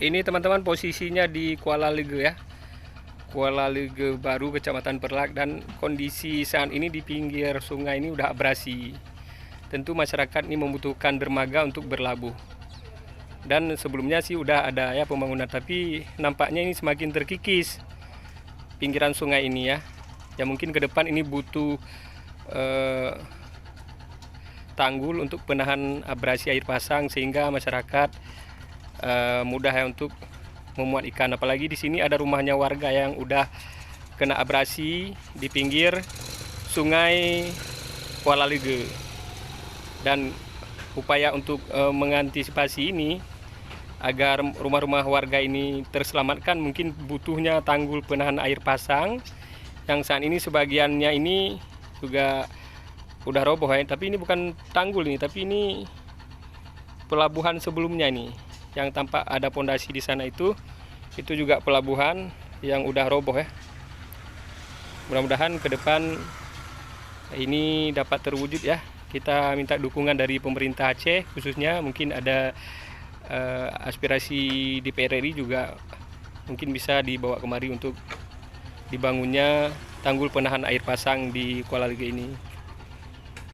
Ini teman-teman posisinya di Kuala Lege ya. Kuala Lege Baru, Kecamatan Perlak, dan kondisi saat ini di pinggir sungai ini udah abrasi. Tentu masyarakat ini membutuhkan dermaga untuk berlabuh. Dan sebelumnya sih udah ada ya pembangunan, tapi nampaknya ini semakin terkikis pinggiran sungai ini ya. Ya mungkin ke depan ini butuh tanggul untuk penahan abrasi air pasang sehingga masyarakat mudah ya untuk memuat ikan. Apalagi di sini ada rumahnya warga yang udah kena abrasi di pinggir sungai Kuala Lege. Dan upaya untuk mengantisipasi ini agar rumah-rumah warga ini terselamatkan, mungkin butuhnya tanggul penahan air pasang yang saat ini sebagiannya ini juga udah roboh ya. Tapi ini bukan tanggul nih, tapi ini pelabuhan sebelumnya nih yang tampak ada pondasi di sana, itu juga pelabuhan yang udah roboh ya. Mudah-mudahan ke depan ini dapat terwujud ya. Kita minta dukungan dari pemerintah Aceh khususnya, mungkin ada aspirasi DPR RI juga mungkin bisa dibawa kemari untuk dibangunnya tanggul penahan air pasang di Kuala Lege ini.